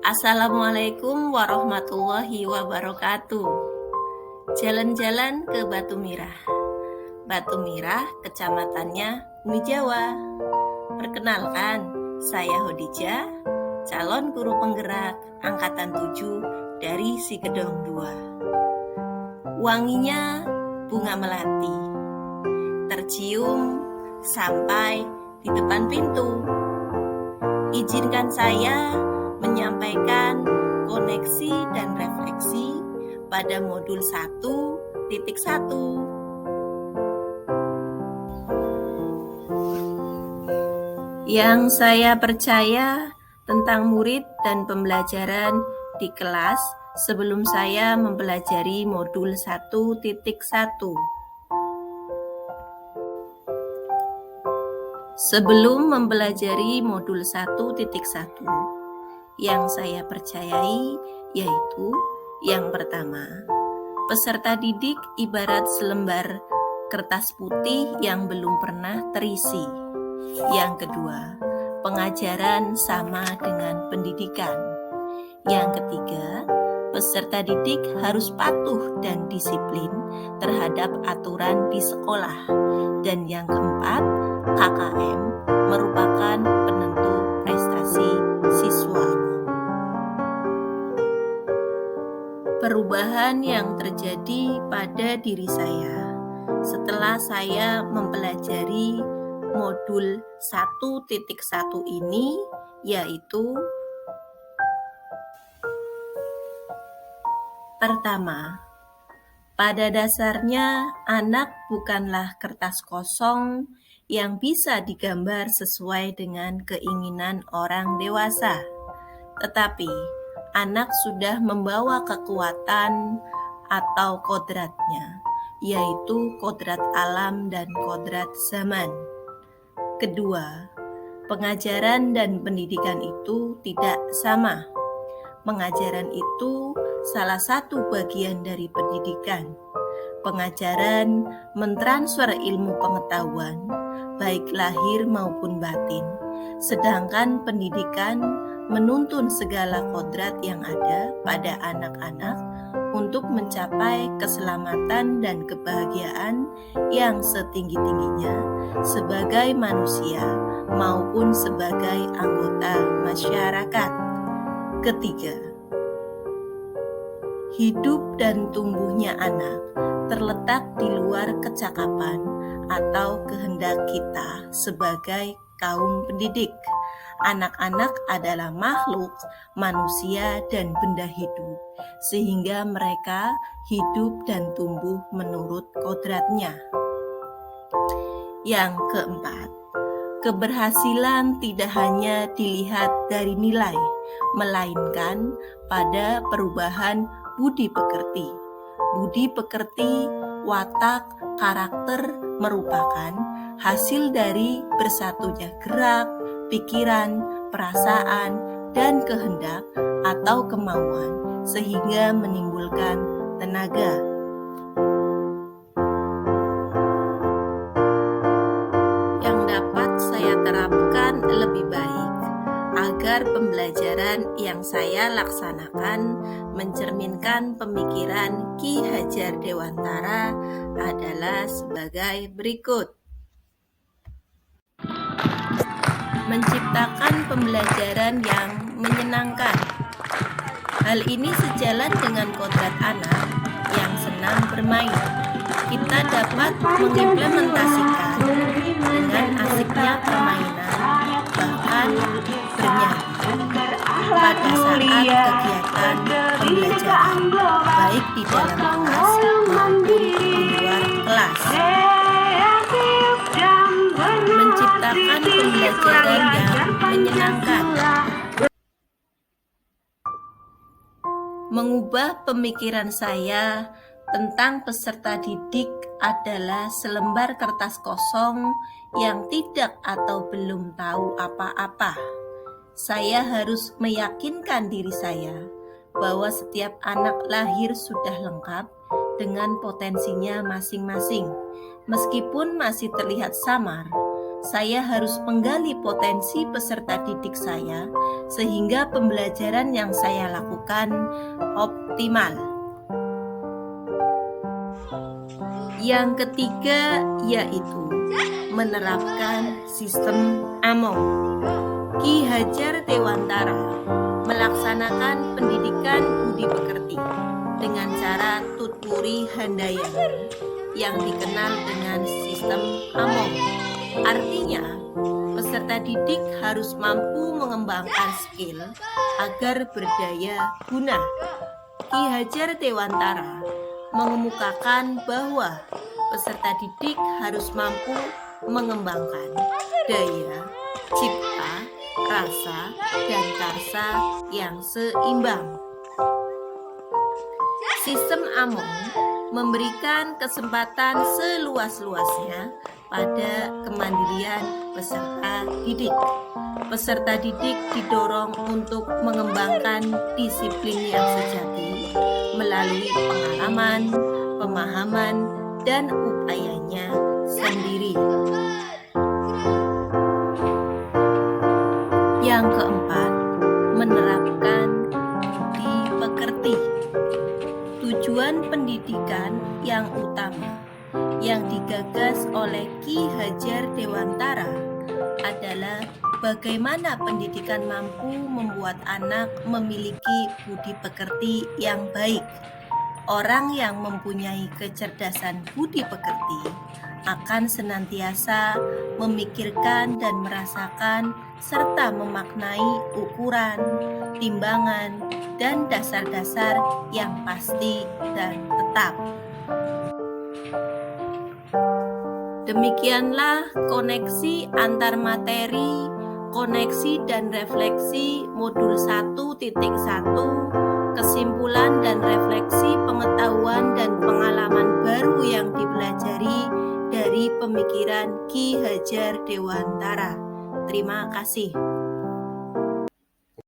Assalamualaikum warahmatullahi wabarakatuh. Jalan-jalan ke Batu Mirah. Batu Mirah, kecamatannya Bumi Jawa. Perkenalkan, saya Hodijah, calon guru penggerak angkatan 7 dari Sigedong 2. Wanginya bunga melati, tercium sampai di depan pintu. Izinkan saya menyampaikan koneksi dan refleksi pada modul 1.1. Yang saya percaya tentang murid dan pembelajaran di kelas sebelum saya mempelajari modul 1.1. Sebelum mempelajari modul 1.1, yang saya percayai yaitu yang pertama, peserta didik ibarat selembar kertas putih yang belum pernah terisi. Yang kedua, pengajaran sama dengan pendidikan. Yang ketiga, peserta didik harus patuh dan disiplin terhadap aturan di sekolah. Dan yang keempat, KKM merupakan penentu prestasi siswa. Perubahan yang terjadi pada diri saya setelah saya mempelajari modul 1.1 ini yaitu: pertama, pada dasarnya anak bukanlah kertas kosong yang bisa digambar sesuai dengan keinginan orang dewasa, tetapi anak sudah membawa kekuatan atau kodratnya, yaitu kodrat alam dan kodrat zaman. Kedua, pengajaran dan pendidikan itu tidak sama. Pengajaran itu salah satu bagian dari pendidikan. Pengajaran mentransfer ilmu pengetahuan, baik lahir maupun batin, sedangkan pendidikan menuntun segala kodrat yang ada pada anak-anak untuk mencapai keselamatan dan kebahagiaan yang setinggi-tingginya sebagai manusia maupun sebagai anggota masyarakat. Ketiga, hidup dan tumbuhnya anak terletak di luar kecakapan atau kehendak kita sebagai kaum pendidik. Anak-anak adalah makhluk, manusia, dan benda hidup, sehingga mereka hidup dan tumbuh menurut kodratnya. Yang keempat, keberhasilan tidak hanya dilihat dari nilai, melainkan pada perubahan budi pekerti. Budi pekerti, watak, karakter merupakan hasil dari bersatunya gerak, pikiran, perasaan, dan kehendak atau kemauan, sehingga menimbulkan tenaga. Yang dapat saya terapkan lebih baik agar pembelajaran yang saya laksanakan mencerminkan pemikiran Ki Hajar Dewantara adalah sebagai berikut. Menciptakan pembelajaran yang menyenangkan. Hal ini sejalan dengan kodrat anak yang senang bermain. Kita dapat mengimplementasikan dengan asiknya permainan, bahkan bernyanyi pada saat kegiatan pembelajaran, baik di dalam kelas maupun di luar kelas. Menciptakan pembelajaran yang menyenangkan. Mengubah pemikiran saya tentang peserta didik adalah selembar kertas kosong yang tidak atau belum tahu apa-apa. Saya harus meyakinkan diri saya bahwa setiap anak lahir sudah lengkap dengan potensinya masing-masing. Meskipun masih terlihat samar, saya harus menggali potensi peserta didik saya sehingga pembelajaran yang saya lakukan optimal. Yang ketiga yaitu menerapkan sistem AMONG. Ki Hajar Dewantara melaksanakan pendidikan budi pekerti dengan cara tuturi handayani yang dikenal dengan sistem AMONG. Artinya, peserta didik harus mampu mengembangkan skill agar berdaya guna. Ki Hajar Dewantara mengemukakan bahwa peserta didik harus mampu mengembangkan daya, cipta, rasa, dan karsa yang seimbang. Sistem AMONG memberikan kesempatan seluas-luasnya pada kemandirian peserta didik. Peserta didik didorong untuk mengembangkan disiplin yang sejati melalui pengalaman, pemahaman, dan upayanya sendiri. Yang keempat, menerapkan budi pekerti. Tujuan pendidikan yang utama yang digagas oleh Ki Hajar Dewantara adalah bagaimana pendidikan mampu membuat anak memiliki budi pekerti yang baik. Orang yang mempunyai kecerdasan budi pekerti akan senantiasa memikirkan dan merasakan serta memaknai ukuran, timbangan, dan dasar-dasar yang pasti dan tetap. Demikianlah koneksi antar materi, koneksi dan refleksi modul 1.1, kesimpulan dan refleksi pengetahuan dan pengalaman baru yang dipelajari dari pemikiran Ki Hajar Dewantara. Terima kasih.